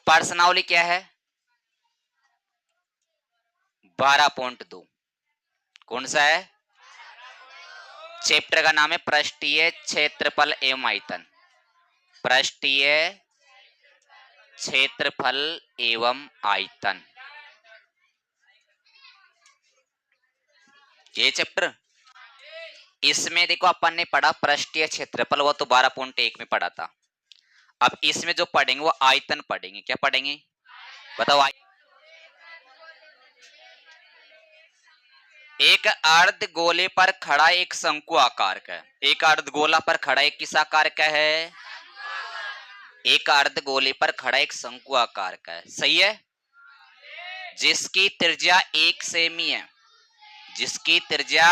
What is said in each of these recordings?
प्रश्नावली क्या है? 12.2। कौन सा है? चैप्टर का नाम है पृष्ठीय क्षेत्रफल एवं आयतन। पृष्ठीय क्षेत्रफल एवं आयतन, ये चैप्टर। इसमें देखो अपन ने पढ़ा पृष्ठीय क्षेत्रफल, वो तो 12.1 में पढ़ा था। अब इसमें जो पढ़ेंगे वो आयतन पढ़ेंगे। क्या पढ़ेंगे बताओ? एक अर्ध गोले पर खड़ा एक शंकु आकार का है। एक अर्ध गोला पर खड़ा एक किस आकार का है? एक अर्ध गोले पर खड़ा एक शंकु आकार का है, सही है, जिसकी त्रिज्या 1 सेमी है। जिसकी त्रिज्या,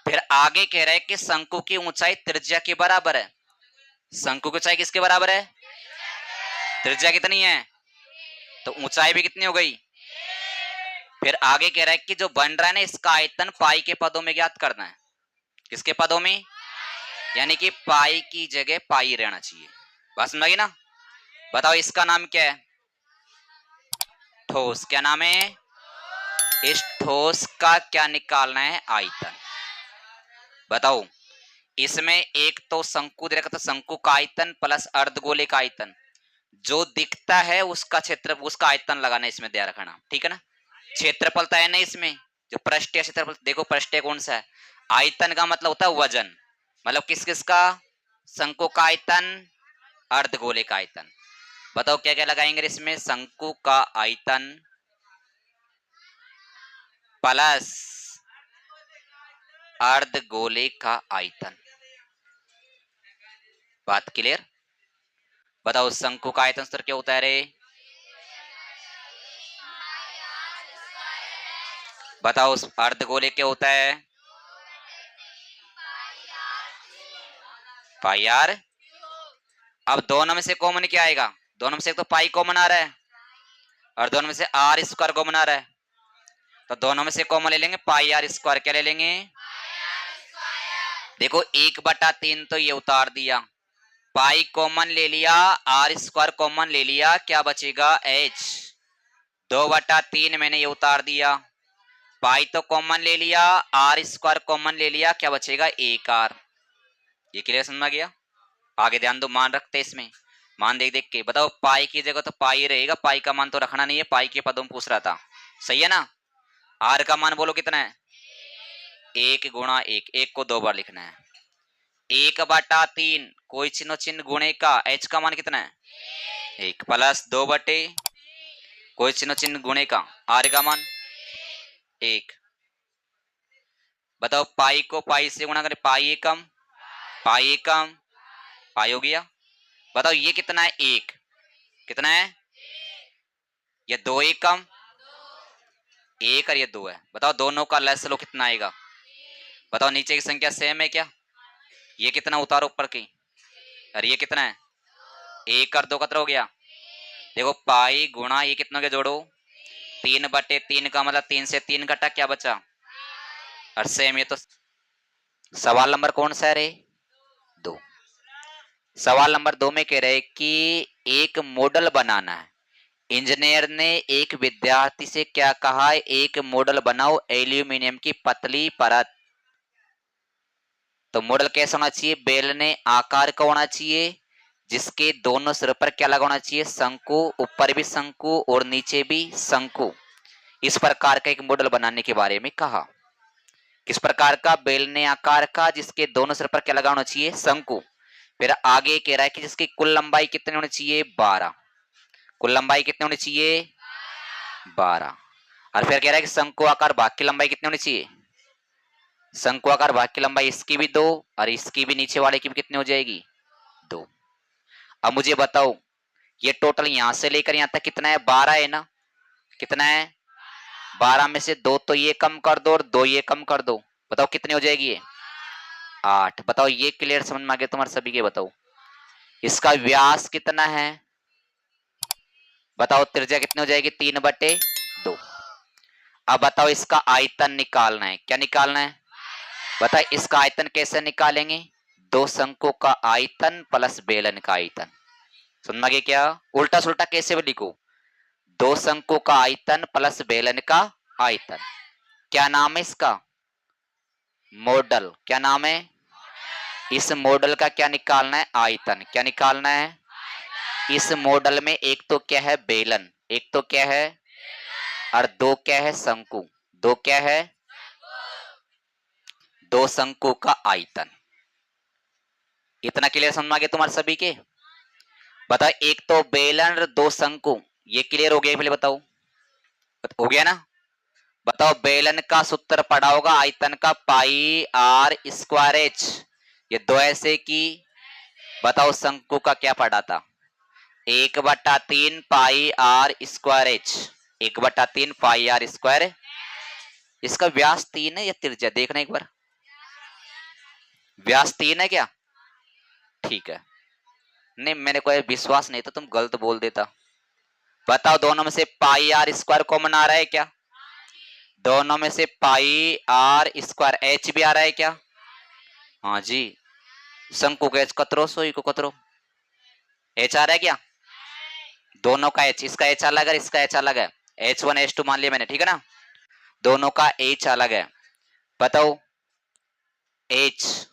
फिर आगे कह रहा है कि शंकु की ऊंचाई त्रिज्या के बराबर है। शंकु की ऊंचाई किसके बराबर है? त्रिज्या कितनी है? तो ऊंचाई भी कितनी हो गई? फिर आगे कह रहा है कि जो बन रहा है ना, इसका आयतन पाई के पदों में ज्ञात करना है। किसके पदों में? यानी कि पाई की जगह पाई रहना चाहिए। बात समझ गई ना? बताओ इसका नाम क्या है? ठोस। क्या नाम है? इस ठोस का क्या निकालना है? आयतन। बताओ इसमें एक तो शंकु दे रखा था, शंकु का आयतन प्लस अर्धगोले का आयतन, जो दिखता है उसका क्षेत्र, उसका आयतन लगाना इसमें दे रखना, ठीक है ना। क्षेत्रफल तो है ना इसमें, जो पृष्ठीय क्षेत्रफल। देखो पृष्ठीय कौन सा है? आयतन का मतलब होता है वजन, मतलब किस किस का? शंकु का आयतन, अर्धगोले का आयतन। बताओ क्या क्या लगाएंगे इसमें? शंकु का आयतन प्लस अर्धगोले का आयतन। बात क्लियर? बताओ शंकु का आयतन सूत्र क्या होता है रे? बताओ अर्धगोले क्या होता है? पाई आर। अब दोनों में से कॉमन क्या आएगा? दोनों में से एक तो पाई कॉमन आ रहा है और दोनों में से आर स्क्वायर कॉमन आ रहा है, तो दोनों में से कॉमन ले लेंगे पाई आर स्क्वायर। क्या ले लेंगे? देखो 1/3 तो ये उतार दिया, पाई कॉमन ले लिया, आर स्क्वायर कॉमन ले लिया, क्या बचेगा? एच। 2/3 मैंने ये उतार दिया, पाई तो कॉमन ले लिया, आर स्क्वायर कॉमन ले लिया, क्या बचेगा? 1r। ये क्लियर समझ में गया? आगे ध्यान दो, मान रखते इसमें, मान देख देख के। बताओ पाई की जगह तो पाई रहेगा, पाई का मान तो रखना नहीं है, पाई के पदों में पूछ रहा था, सही है ना। आर का मान बोलो कितना है? 1 गुणा 1, 1 को 2 बार लिखना है। 1/3 कोई चिन्ह चिन्ह गुणे का, एच का मान कितना है? 1 प्लस 2 कोई चिन्ह चिन्ह गुणे का, आर का मान 1। बताओ पाई को पाई से गुणा करें, पाई एकम, पाई एकम, पाई हो गया। बताओ ये कितना है? 1। कितना है? ये 2 एकम, 1 और ये 2 है। बताओ दोनों का लस लो कितना आएगा? बताओ नीचे की संख्या सेम है क्या? ये कितना उतारो ऊपर की, और ये कितना है? 1 और 2 कितना हो गया? देखो पाई गुणा ये कितना के जोड़ो, 3/3 का मतलब 3 से 3 कटा, क्या बचा? और सेम ये तो। सवाल नंबर कौन सा है रे? 2। सवाल नंबर 2 में कह रहे कि एक मॉडल बनाना है। इंजीनियर ने एक विद्यार्थी से क्या कहा? एक मॉडल बनाओ एल्यूमिनियम की पतली परत। तो मॉडल कैसा होना चाहिए? बेलने आकार का होना चाहिए, जिसके दोनों सिर पर क्या लगा होना चाहिए? शंकु, ऊपर भी शंकु और नीचे भी शंकु। इस प्रकार का एक मॉडल बनाने के बारे में कहा। किस प्रकार का? बेलने आकार का, जिसके दोनों सिर पर क्या लगा होना चाहिए? शंकु। फिर आगे कह रहा है कि जिसकी कुल लंबाई कितनी होनी चाहिए? 12। कुल लंबाई कितनी होनी चाहिए? 12। और फिर कह रहा है कि शंकु आकार भाग की लंबाई कितनी होनी चाहिए? शंकु आकार भाग की लंबाई इसकी भी 2 और इसकी भी, नीचे वाले की भी कितनी हो जाएगी? 2। अब मुझे बताओ ये टोटल यहां से लेकर यहां तक कितना है? 12 है ना? कितना है? 12 में से 2 तो ये कम कर दो और 2 ये कम कर दो, बताओ कितनी हो जाएगी ये? 8। बताओ ये क्लियर समझ में आ गया तुम्हारे सभी के? बताओ इसका व्यास कितना है? बताओ त्रिज्या कितनी हो जाएगी? 3/2। अब बताओ इसका आयतन निकालना है। क्या निकालना है? बताओ इसका आयतन कैसे निकालेंगे? दो शंकु का आयतन प्लस बेलन का आयतन। समझ में आ गया क्या? उल्टा सुल्टा कैसे भी लिखो, दो शंकु का आयतन प्लस बेलन का आयतन। क्या नाम है इसका? मॉडल। क्या नाम है? इस मॉडल का क्या निकालना है? आयतन। क्या निकालना है? इस मॉडल में एक तो क्या है? बेलन। एक तो क्या है? और दो क्या है? शंकु। दो क्या है? दो शंकु का आयतन। इतना क्लियर समझ में आ गया तुम्हारे सभी के? बताओ, एक तो बेलन और दो शंकु, ये क्लियर हो गया? पहले बताओ, हो गया ना? बताओ, बेलन का सूत्र पड़ा होगा आयतन का, पाई आर स्क्वायर एच, ये दो ऐसे की। बताओ शंकु का क्या पड़ा था? 1/3 pi R square H. 1/3 pi R square. इसका व्यास 3 है या त्रिज्या? देखना एक बार, व्यास 3 है क्या? ठीक है। नहीं, मैंने कोई विश्वास नहीं था, तुम गलत बोल देता। बताओ, दोनों में से पाई आर स्क्वायर कॉमन आ रहा है क्या? दोनों में से पाई आर स्क्वायर एच भी आ रहा है क्या? हाँ जी। शंकु का एच कतरो, सोई को कतरो, एच आ रहा है क्या? दोनों का एच, इसका एच अलग है, इसका एच अलग है। H1 H2 मान लिया मैंने, ठीक है ना? दोनों का एच अलग है। बताओ, H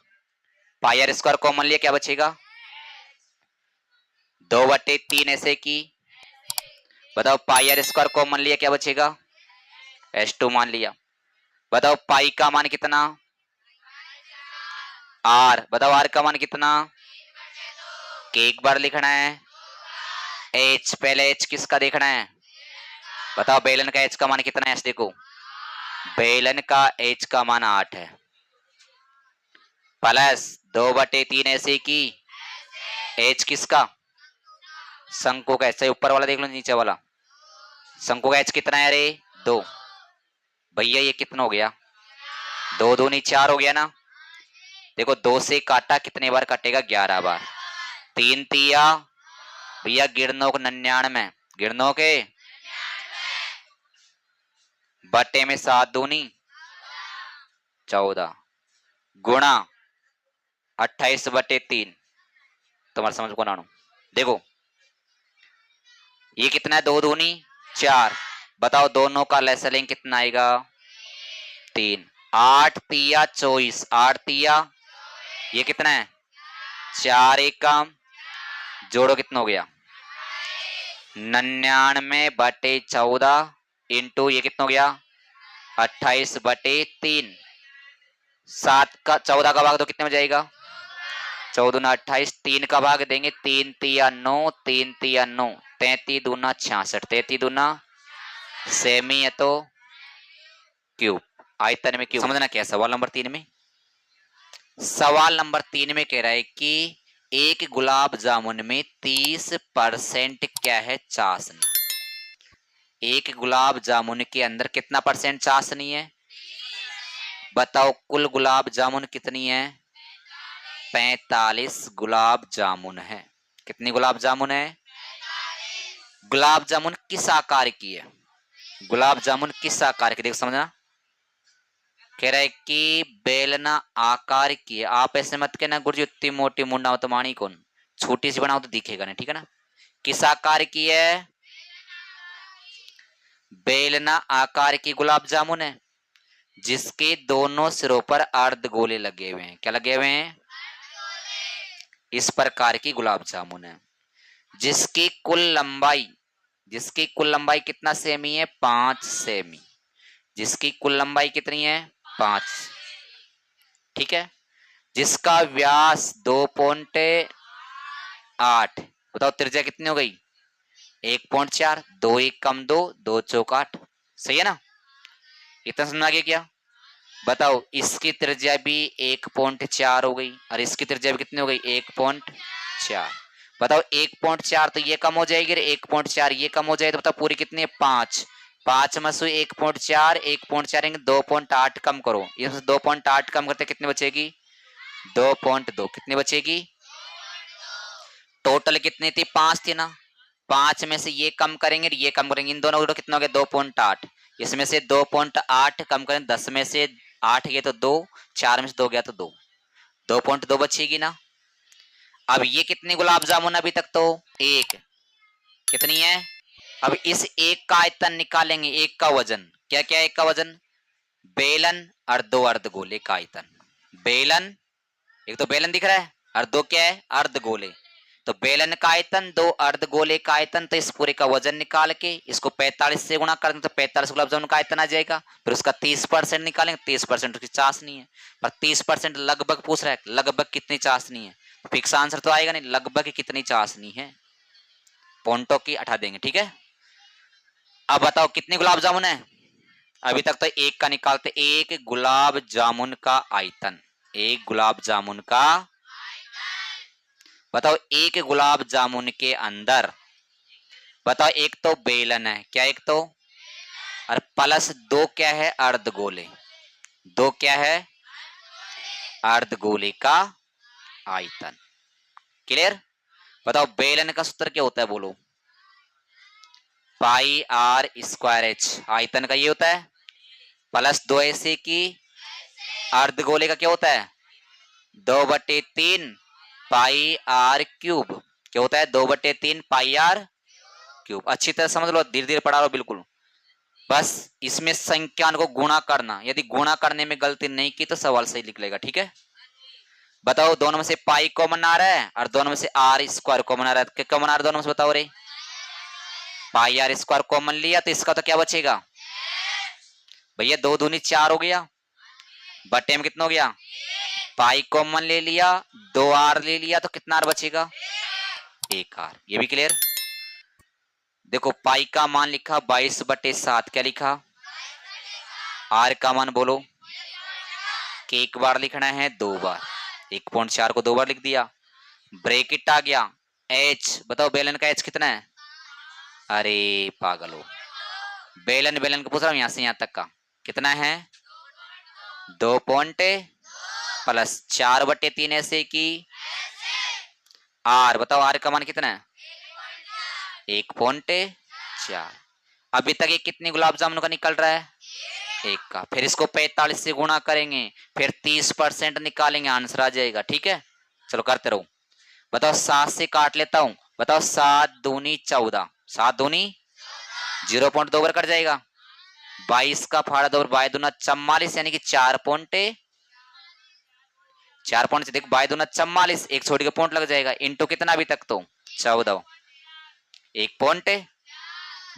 pi R square common लिया, क्या बचेगा? 2/3 ऐसे की। बताओ, पाई आर स्क्वायर कॉमन लिया, क्या बचेगा? H2 मान लिया। बताओ, पाई का मान कितना? आर। बताओ, आर का मान कितना? के एक बार लिखना है। एच, पहले एच किसका देखना है? बताओ, बेलन का एच का मान कितना है? देखो, बेलन का एच का मान 8 है, प्लस 2/3 ऐसे की। एच किसका? शंकु का एच। ऊपर वाला देख लो, नीचे वाला। शंकु का एच कितना है? अरे 2। भैया ये कितना हो गया? 2 दूनी 4 हो गया ना? देखो, 2 से काटा, कितने बार कटेगा? 11 बार। 3 तिया भैया गिरनो को 99, गिरनो के बटे में 7 दूनी 14 गुणा 28/3। तुम्हारे समझ को ना? देखो, ये कितना है? 2 दूनी 4। बताओ, दोनों का लैसलिंग कितना आएगा? 3। 8 तिया 24, 8 तिया, ये कितना है? 4 एक काम, जोड़ो कितना हो गया? 99/14 इंटू ये कितना हो गया? 28/3। 7 का 14 का भाग दो, कितने में जाएगा? 14 दूना 28। 3 का भाग देंगे, 3 तिया 9, 3 तिया 9, 33 दूना 66, 33 दूना सेमी है तो क्यूब। आयतन में क्यूब। समझना क्या सवाल नंबर 3 में? सवाल नंबर 3 में कह रहा है कि एक गुलाब जामुन में 30% क्या है? चाशनी। एक गुलाब जामुन के अंदर कितना परसेंट चाशनी है? बताओ, कुल गुलाब जामुन कितनी है? 45 गुलाब जामुन है। कितनी गुलाब जामुन है? गुलाब जामुन किस आकार की है? गुलाब जामुन किस आकार की? देखो समझना, कह रहा है कि बेलना आकार की है। आप ऐसे मत कहना गुरुजी इतनी मोटी मुंडा हो तो मानी कौन, छोटी सी बनाओ तो दिखेगा नहीं, ठीक है ना? किस आकार की है? बेलना आकार की गुलाब जामुन है, जिसके दोनों सिरों पर अर्ध गोले लगे हुए हैं। क्या लगे हुए हैं? इस प्रकार की गुलाब जामुन है, जिसकी कुल लंबाई, जिसकी कुल लंबाई कितना सेमी है? 5 सेमी। जिसकी कुल लंबाई कितनी है? 5, ठीक है। जिसका व्यास 2.8। बताओ, त्रिज्या कितनी हो गई? 1.4। 2 1 कम 2, 2 चौक 8। सही है ना? इतना समझ आ गया क्या? बताओ, इसकी त्रिज्या भी 1.4 हो गई और इसकी त्रिज्या भी कितनी हो गई? 1.4। बताओ, 1.4 तो ये कम हो जाएगी, 1.4 ये कम हो जाएगी, तो बताओ पूरी कितनी है? 5। 5 में से 1.4, 1.4 2.8 कम करो, इसमें 2.8 कम करते कितनी बचेगी? 2.2। कितनी बचेगी? टोटल कितनी थी? 5 थी ना? 5 में से ये कम करेंगे, ये कम करेंगे, इन दोनों का कितना हो गया? 2.8। इसमें से 2.8 कम करें, 10 में से 8 गए तो 2, 4 में से 2 गया तो 2, 2.2 बचेगी ना? अब ये कितनी गुलाब जामुन अभी तक तो एक, कितनी है? अब इस एक का आयतन निकालेंगे, एक का वजन क्या क्या है? एक का वजन बेलन और दो अर्धगोले का आयतन। बेलन, एक तो बेलन दिख रहा है और दो क्या है? अर्धगोले। तो बेलन का आयतन, दो अर्धगोले का आयतन, तो इस पूरे का वजन निकाल के इसको 45 से गुणा कर दें तो 45 गुलाब जामुन का आयतन आ जाएगा। फिर उसका 30% निकालेंगे, 30% उसकी चाशनी है, पर 30% लगभग पूछ रहा है, लगभग कितनी चाशनी है? फिक्स आंसर तो आएगा नहीं, लगभग कितनी चाशनी है, पॉइंटों की हटा देंगे, ठीक है। अब बताओ कितनी गुलाब जामुन है? अभी तक तो एक का निकालते, एक गुलाब जामुन का आयतन, एक गुलाब जामुन का, बताओ एक गुलाब जामुन के अंदर, बताओ एक तो बेलन है क्या, एक तो, और प्लस दो क्या है? अर्धगोले। दो क्या है? अर्धगोले का आयतन। क्लियर? बताओ बेलन का सूत्र क्या होता है, बोलो? पाई आर स्क्वायर एच। आयतन का ये होता है प्लस दो ऐसे की, अर्धगोले का क्या होता है? 2/3 पाई आर क्यूब। क्या होता है? 2/3 पाई आर क्यूब। अच्छी तरह समझ लो, धीरे धीरे पढ़ा लो बिल्कुल। बस इसमें संख्यान को गुणा करना, यदि गुणा करने में गलती नहीं की तो सवाल सही लिख लेगा, ठीक है। बताओ दोनों में से पाई कॉमन आ रहा है और दोनों में से आर स्क्वायर कॉमन आ रहा है, क्या कॉमन आ रहा है दोनों में से? बताओ रे, पाई आर स्क्वायर कॉमन लिया तो इसका तो क्या बचेगा भैया? 2 दूनी 4 हो गया, बटे में कितना हो गया? पाई कॉमन ले लिया, 2 आर ले लिया तो कितना आर बचेगा? 1 आर। ये भी क्लियर? देखो पाई का मान लिखा 22/7, क्या लिखा? आर का मान बोलो कि 1 बार लिखना है, 2 बार, 1.4 को 2 बार लिख दिया, ब्रैकेट आ गया एच। बताओ बेलन का एच कितना है? अरे पागलो, बेलन बेलन का पूछ रहा हूं, यहां से यहां तक का कितना है? 2 पॉइंट प्लस 4/3 ऐसे की आर। बताओ आर का मान कितना है? 1.4। अभी तक ये कितनी गुलाब जामुन का निकल रहा है? एक का। फिर इसको 45 से गुणा करेंगे, फिर 30% निकालेंगे, आंसर आ जाएगा, ठीक है। चलो करते रहो। बताओ 7 से काट लेता हूं, बताओ 7 दूनी 14, 7 दूनी 0.2 बार कट जाएगा, 22 का फाड़ा 2 बाय दूना 44, यानी कि 4 पॉइंट, 4 पॉइंट से देख, बाय दूना 44, एक छोड़ के पॉइंट लग जाएगा, इंटू कितना अभी तक तो 14, 1 पॉइंट,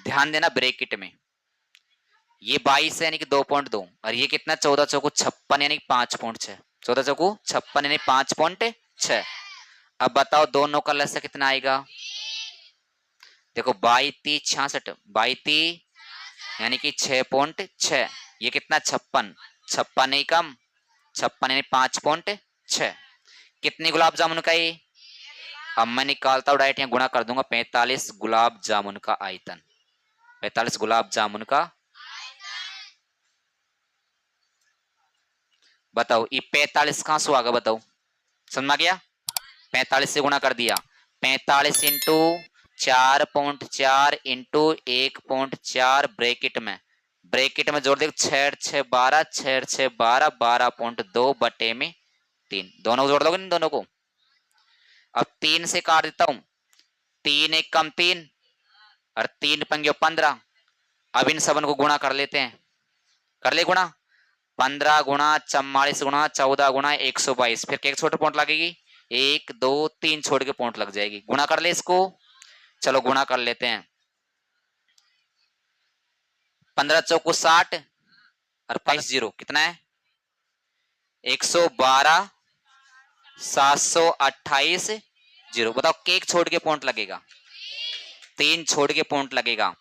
ध्यान देना ब्रैकेट में ये 22 है यानी कि 2.2, और ये कितना 14 चौको 56 यानी कि 5.6, 14 चौको 56 यानी 5.6। अब बताओ दोनों का लसा कितना आएगा? देखो 22×3 = 66, 22 यानी कि 6.6, ये कितना 56, 56 नहीं कम, 56 यानी 5.6। कितनी गुलाब जामुन का ये? अब मैं निकालता हूं डायरेक्ट, यहाँ गुणा कर दूंगा, 45 गुलाब जामुन का आयतन, 45 गुलाब जामुन का। बताओ ये 45 कहां से आ गया? बताओ, समझ में आ गया? 45 से गुणा कर दिया, 45 इंटू 4.4 इंटू 1.4 ब्रैकेट में जोड़ दे, 6 6 12, 6 6 12, 12.2 बटे में 3, दोनों को जोड़ दोगे नहीं दोनों को? अब 3 से काट देता हूं, 3 1 कम 3 और 3 पंगे 15। अब इन सबन को गुणा कर लेते हैं, कर ले गुणा, 15 गुणा 44 गुणा 14 गुणा 122, फिर एक छोटे पॉइंट लगेगी, 1 2 3 छोड़ के पॉइंट लग जाएगी, गुणा कर ले इसको। चलो गुणा कर लेते हैं, 15 चौको 60 और 5 जीरो कितना है? 112 728 जीरो। बताओ केक छोड़ के पॉइंट लगेगा, 3 छोड़ के पॉइंट लगेगा,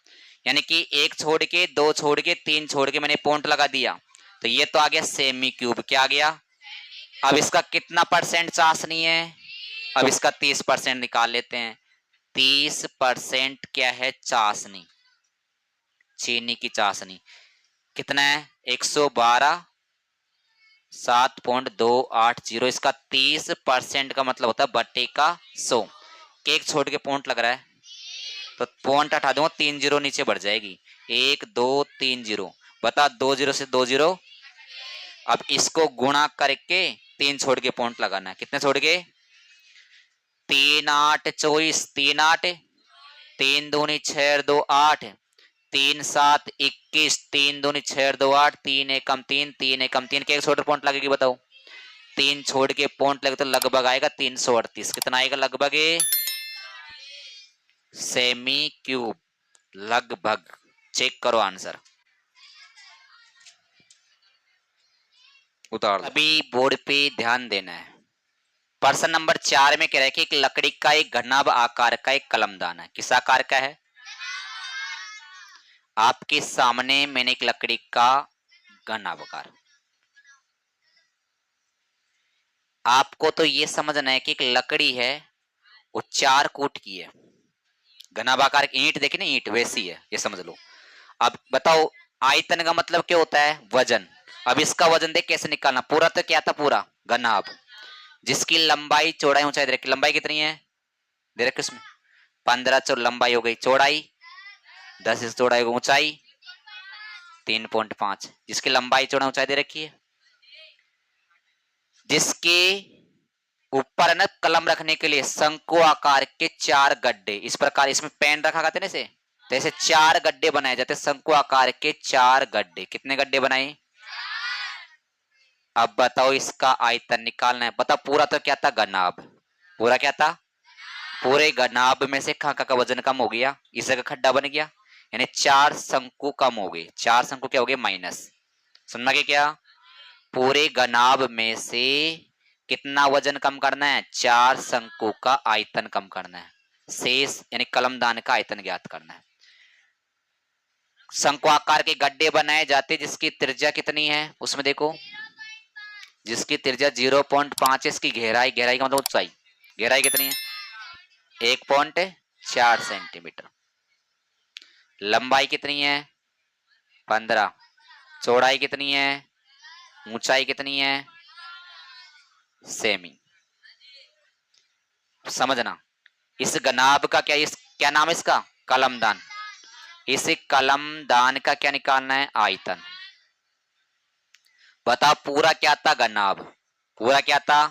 यानी कि 1 छोड़ के 2 छोड़ के 3 छोड़ के मैंने पॉइंट लगा दिया, तो ये तो आ गया सेमी क्यूब। क्या आ गया? अब इसका कितना परसेंट चाशनी है? अब इसका 30% निकाल लेते हैं, 30% क्या है? चाशनी, चीनी की चाशनी कितना है? 112 7.280, इसका 30% का मतलब होता है बट्टे का 100। केक छोड़ के पॉइंट लग रहा है तो पॉइंट हटा दूंगा, 3 जीरो नीचे बढ़ जाएगी, 1 2 3 जीरो। बता 2 जीरो से 2 जीरो, अब इसको गुणा करके 3 छोड़ के पॉइंट लगाना है, कितने छोड़ के? 3 8 24, 3 8, 3 दूनी 6 2 8, 3 7 21, 3 दूनी 6 2 8, 3 एकम 3, 3 एकम 3 के एक छोटे पॉइंट लगेगी बताओ। 3 छोड़ के पॉइंट लगे तो लगभग आएगा 338। कितना आएगा लगभग? सेमी क्यूब, लगभग। चेक करो आंसर, उतार दो। अभी बोर्ड पे ध्यान देना है। प्रश्न नंबर 4 में कह रहा है कि एक लकड़ी का एक घनाभ आकार का एक कलमदान है। किस आकार का है? आपके सामने मैंने एक लकड़ी का घनाभ आकार, आपको तो ये समझना है कि एक लकड़ी है वो 4 कूट की है। घनाभ आकार की ईंट देखी ना, ईंट वैसी है, ये समझ लो। अब बताओ आयतन का मतलब क्या होता है? वजन। अब इसका वजन देख कैसे निकालना। पूरा तो क्या था? पूरा घनाभ, जिसकी लंबाई चौड़ाई ऊंचाई दे रखी। लंबाई कितनी है दे रखी इसमें? 15 लंबाई हो गई, चौड़ाई 10 इस चौड़ाई को ऊंचाई 3.5, जिसकी लंबाई चौड़ाई ऊंचाई दे रखी है। जिसके ऊपर न कलम रखने के लिए शंकु आकार के 4 गड्ढे, इस प्रकार इसमें पेन रखा करते ना से, तो ऐसे 4 गड्ढे बनाए जाते। शंकु आकार के 4 गड्ढे। कितने गड्ढे बनाए? अब बताओ इसका आयतन निकालना है। बताओ पूरा तो क्या था? घनाभ। पूरा क्या था? पूरे घनाभ में से खाका का वजन कम हो गया, इस जगह खड्डा बन गया, यानी 4 शंकु कम हो गए। 4 शंकु क्या हो गए? माइनस। सुनना के क्या? पूरे घनाभ में से कितना वजन कम करना है? 4 शंकु का आयतन कम करना है। शेष यानी कलमदान का आयतन ज्ञात करना है। शंकु आकार के गड्ढे बनाए जाते जिसकी त्रिज्या कितनी है उसमें देखो, जिसकी त्रिज्या 0.5 इसकी गहराई, गहराई का मतलब ऊंचाई, गहराई कितनी है? 1.4 सेंटीमीटर। लंबाई कितनी है? 15। चौड़ाई कितनी है? ऊंचाई कितनी है? सेमी। समझना, इस घनाभ का क्या, इस क्या नाम है इसका? कलमदान। इस कलमदान का क्या निकालना है? आयतन। बता पूरा क्या था? घनाभ। पूरा क्या था?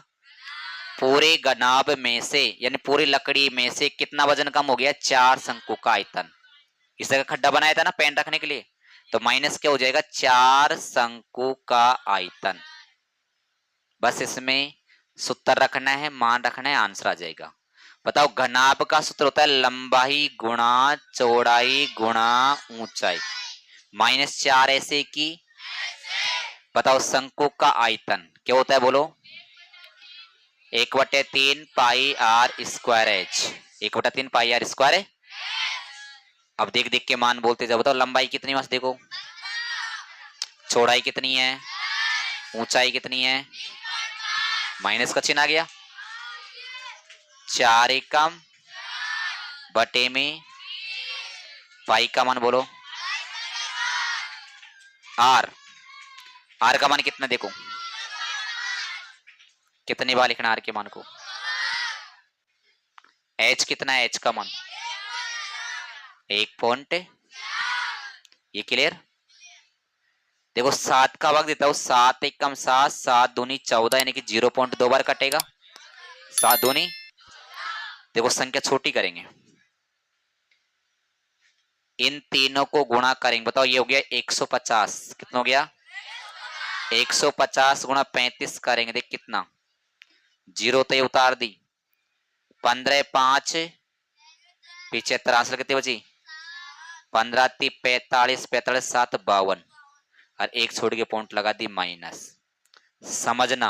पूरे घनाभ में से यानी पूरी लकड़ी में से कितना वजन कम हो गया? 4 शंकु का आयतन। इस जगह खड्डा बनाया था ना पेन रखने के लिए, तो माइनस क्या हो जाएगा? 4 शंकु का आयतन। बस इसमें सूत्र रखना है, मान रखना है, आंसर आ जाएगा। बताओ घनाभ का सूत्र होता है लंबाई गुणा चौड़ाई गुणा ऊंचाई, -4 ऐसे की। बताओ शंकु का आयतन क्या होता है? बोलो। 1/3 pi R square H. 1/3 pi R square है। अब देख देख के मान बोलते जाओ। बताओ लंबाई कितनी है देखो, चौड़ाई कितनी है, ऊंचाई कितनी है, माइनस का चिन्ह आ गया। 4 एकम बटे में पाई का मान बोलो, आर। आर का मान कितना देखो, कितनी बार लिखना आर के मान को? एच कितना है? एच का मान 1 पॉइंट। ये क्लियर? देखो 7 का भाग देता हूं, 7 एकम 7, 7 दूनी 14 यानी कि 0.2 बार कटेगा। 7 दूनी, देखो संख्या छोटी करेंगे, इन तीनों को गुणा करेंगे। बताओ ये हो गया 150। कितना हो गया? 150 गुणा 35 करेंगे, देख कितना, 0 तो ये उतार दी। 15 5 पीछे 63 कितनी बची? 15 3 45, 45 7 52 और एक छोड़ के पॉइंट लगा दी माइनस। समझना,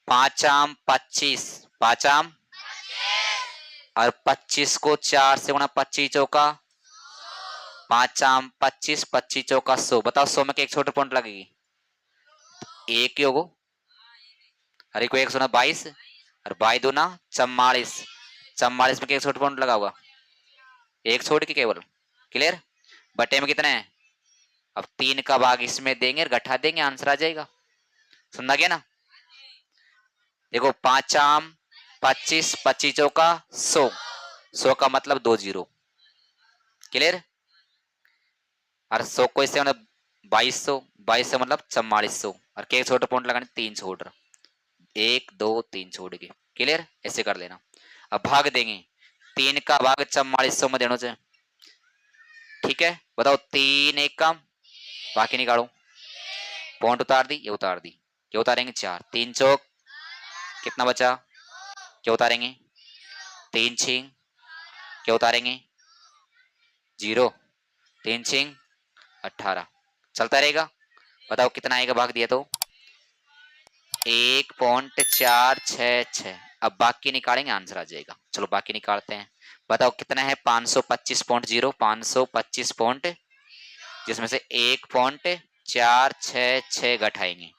5 आम 25, 5 आम और 25 को 4 से गुणा, 25 चौका 5 आम 25, 25 चौका 100। बताओ 100 में एक छोटे पॉइंट लगेगी, एक ही होगो। अरे को 1 22 और 22 दूना 44, 44 में एक छोटे पॉइंट लगा होगा, एक छोड़ के केवल। क्लियर? बटे में कितना है? अब 3 का भाग इसमें देंगे और घटा देंगे, आंसर आ जाएगा। सुनना गया ना? देखो 5 आम 25, 25 चौका 100, 100 का मतलब 2 0। क्लियर? और 100 को इससे मतलब 2200, 2200 मतलब 4400 और के छोटे पॉइंट लगाने 3 छोड़ रहा, 1 2 3 छोड़ के। क्लियर, ऐसे कर लेना। अब भाग देंगे, 3 का भाग 4400 में देना से, ठीक है। बताओ 3 एक कम, बाकी निकालो, पॉइंट उतार दी, ये उतार दी, क्या उतारेंगे 4, 3 चौक कितना बचा, क्या उतारेंगे 3 छिंग, क्या उतारेंगे 0, 3 छिंग 18, चलता रहेगा। बताओ कितना आएगा भाग दिया तो 1.466। अब बाकी निकालेंगे, आंसर आ जाएगा। चलो बाकी निकालते हैं। बताओ कितना है 525.0, 525 पॉइंट, जिसमें से 1.466 घटाएंगे।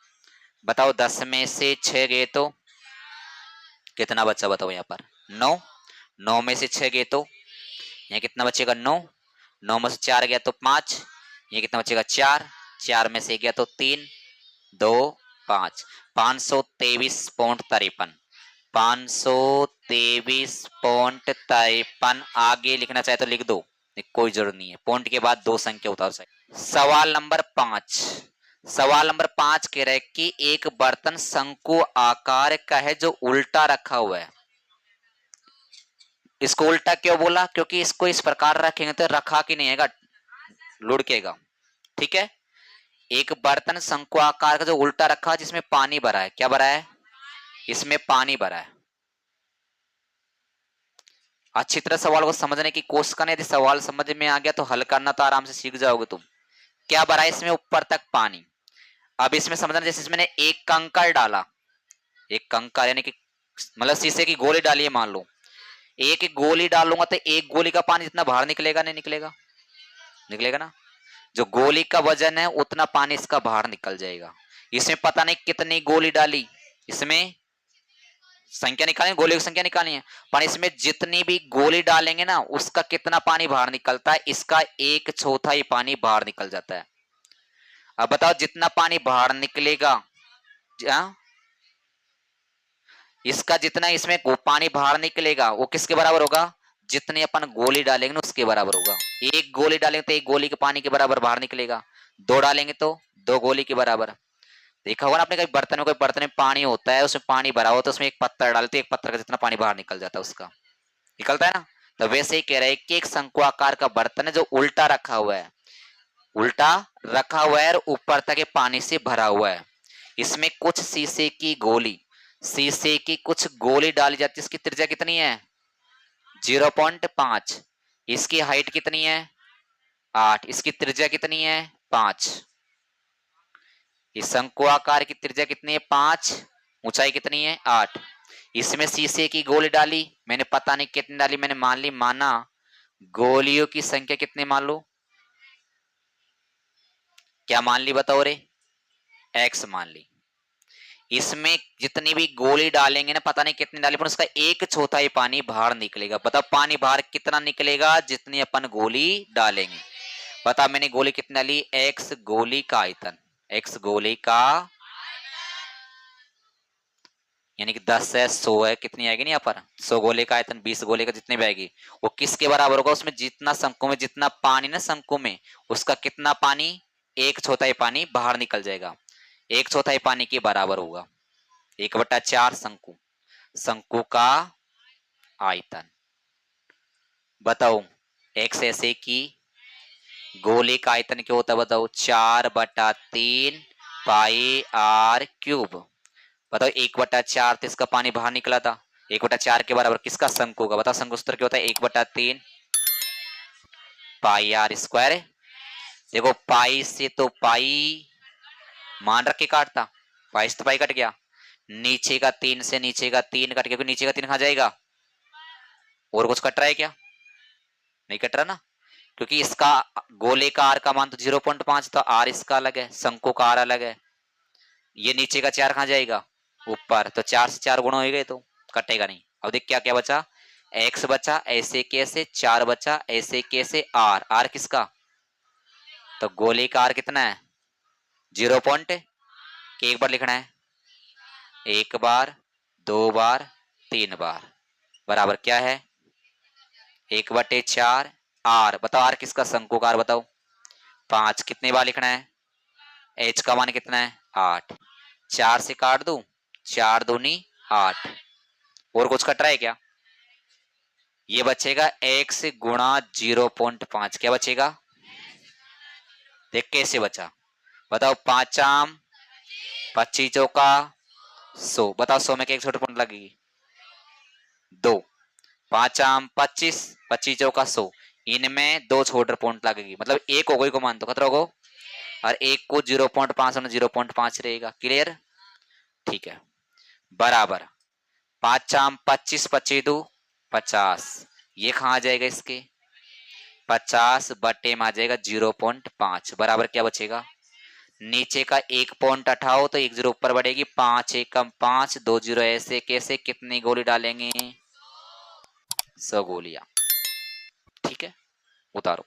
बताओ 10 में से 6 गए तो कितना बचा, बताओ यहाँ पर 9, 9 में से 6 गए तो यहाँ कितना बचेगा 9, 9 में से 4 गया तो 5, ये कितना बचेगा 4, 4 में से गया तो 3, 2, 5, 523.53, 523.53। आगे लिखना चाहे तो लिख दो, कोई जरूरत नहीं है, पॉइंट के बाद 2 संख्या उतार सकते। सवाल नंबर 5, सवाल नंबर 5 कह रहे कि एक बर्तन शंकु आकार का है जो उल्टा रखा हुआ है। इसको उल्टा क्यों बोला, क्योंकि इसको इस प्रकार रखेंगे तो रखा कि नहीं आएगा, लुढ़केगा, ठीक है। एक बर्तन शंकु आकार का जो उल्टा रखा, जिसमें पानी भरा है, क्या भरा है, इसमें पानी भरा है। अच्छी तरह सवाल को समझने की कोशिश करना, यदि सवाल समझ में आ गया तो हल करना तो आराम से सीख जाओगे तुम। क्या भरा है इसमें, ऊपर तक पानी। अब इसमें समझना, जैसे इसमें एक कंकड़ डाला, एक कंकड़ यानी कि मतलब शीशे की गोली डाली है मान लो, एक एक गोली डालूंगा तो एक गोली का पानी जितना बाहर निकलेगा, नहीं निकलेगा, निकलेगा ना। जो गोली का वजन है उतना पानी इसका बाहर निकल जाएगा। इसमें पता नहीं कितनी गोली डाली, इसमें संख्या निकालनी, गोली की संख्या निकालनी है, पर इसमें जितनी भी गोली डालेंगे ना उसका कितना पानी बाहर निकलता है, इसका 1/4 पानी बाहर निकल जाता है। अब बताओ जितना पानी बाहर निकलेगा, इसका जितना इसमें पानी बाहर निकलेगा वो किसके बराबर होगा, जितने अपन गोली डालेंगे ना उसके बराबर होगा। एक गोली डालेंगे तो एक गोली के पानी के बराबर बाहर निकलेगा, 2 डालेंगे तो 2 गोली के बराबर। देखा होगा ना आपने, कभी बर्तन में, कोई बर्तन में पानी होता है, उसमें पानी भरा होता है, उसमें एक पत्थर डालते, एक पत्थर का जितना पानी बाहर निकल जाता है उसका, निकलता है ना। तो वैसे ही कह रहे हैं कि एक शंकु आकार का बर्तन है जो उल्टा रखा हुआ है, उल्टा रखा हुआ है और ऊपर तक ये पानी से भरा हुआ है। इसमें कुछ शीशे की गोली, शीशे की कुछ गोली डाली जाती है। इसकी त्रिज्या कितनी है 0.5, इसकी हाइट कितनी है 8, इसकी त्रिज्या कितनी है 5। इस शंकु आकार की त्रिज्या कितनी है 5, ऊंचाई कितनी है 8। इसमें शीशे की गोली डाली मैंने, पता नहीं कितनी डाली मैंने, मान ली, माना गोलियों की संख्या कितनी मान लो, क्या मान ली बताओ रे, x मान ली। इसमें जितनी भी गोली डालेंगे ना, पता नहीं कितनी डाली, पर उसका 1/4 पानी बाहर निकलेगा। बताओ पानी बाहर कितना निकलेगा, जितनी अपन गोली डालेंगे। बता मैंने गोली कितनी डाली, x गोली का आयतन, x गोली का, यानी कि 10 है 100 है, कितनी आएगी नहीं यहाँ पर 100 गोले का आयतन, 20 गोले का जितने भी आएगी, वो किसके बराबर होगा, उसमें जितना शंकु में जितना पानी ना शंकु में, उसका कितना पानी 1/4 पानी बाहर निकल जाएगा, 1/4 पानी के बराबर होगा। 1/4 शंकु, शंकु का आयतन। बताओ x ऐसे की गोले का आयतन क्या होता है, बताओ 4/3 पाई r क्यूब। बताओ 1/4 तो इसका पानी बाहर निकला था, 1/4 के बराबर किसका शंकु होगा, बताओ शंकु सूत्र क्या होता है 1/3 पाई r स्क्वायर। देखो पाई से तो पाई मान रख के काटता, पाई से तो पाई कट गया, नीचे का 3 से नीचे का 3 कट गया, क्योंकि नीचे का 3 कहां जाएगा, और कुछ कट रहा है क्या, नहीं कट रहा ना, क्योंकि इसका गोले का आर का मान तो 0.5, तो आर इसका अलग है, शंकु का आर अलग है। ये नीचे का 4 कहां जाएगा ऊपर, तो 4 से 4 गुणा हो गए तो कटेगा नहीं। अब देख क्या क्या बचा, x बचा, ऐसे कैसे 4 बचा, ऐसे कैसे आर, आर किसका, तो गोले का आर कितना है 0 पॉइंट, एक बार लिखना है, एक बार, 2 बार, 3 बार, बराबर क्या है 1/4 आर। बताओ आर किसका, शंकु का आर बताओ 5, कितने बार लिखना है, एच का मान कितना है 8, 4 से काट दू, 4 दूनी 8, और कुछ कट रहा है क्या? ये बचेगा x गुणा 0.5। क्या बचेगा? देख कैसे बचा, बताओ। 5 आम 25 चौका 100। बताओ 100 में क्या एक छोटे पॉइंट लगेगी? 2। 5 आम 25, 25 चौका 100, इनमें 2 छोटे पॉइंट लगेगी, मतलब एक हो गई को मान दो, खतरा होगा। और एक को 0.5 और 0.5 रहेगा। क्लियर? ठीक है, बराबर 5 आम 25, 25 दो 50। ये कहाँ आ जाएगा? इसके 50 बटे में आ जाएगा 0.5, बराबर क्या बचेगा? नीचे का एक पॉइंट हटाओ तो एक जीरो ऊपर बढ़ेगी। 5 एकम 5, 2 जीरो ऐसे कैसे, कितनी गोली डालेंगे? 100 गोलियां। ठीक है, उतारो।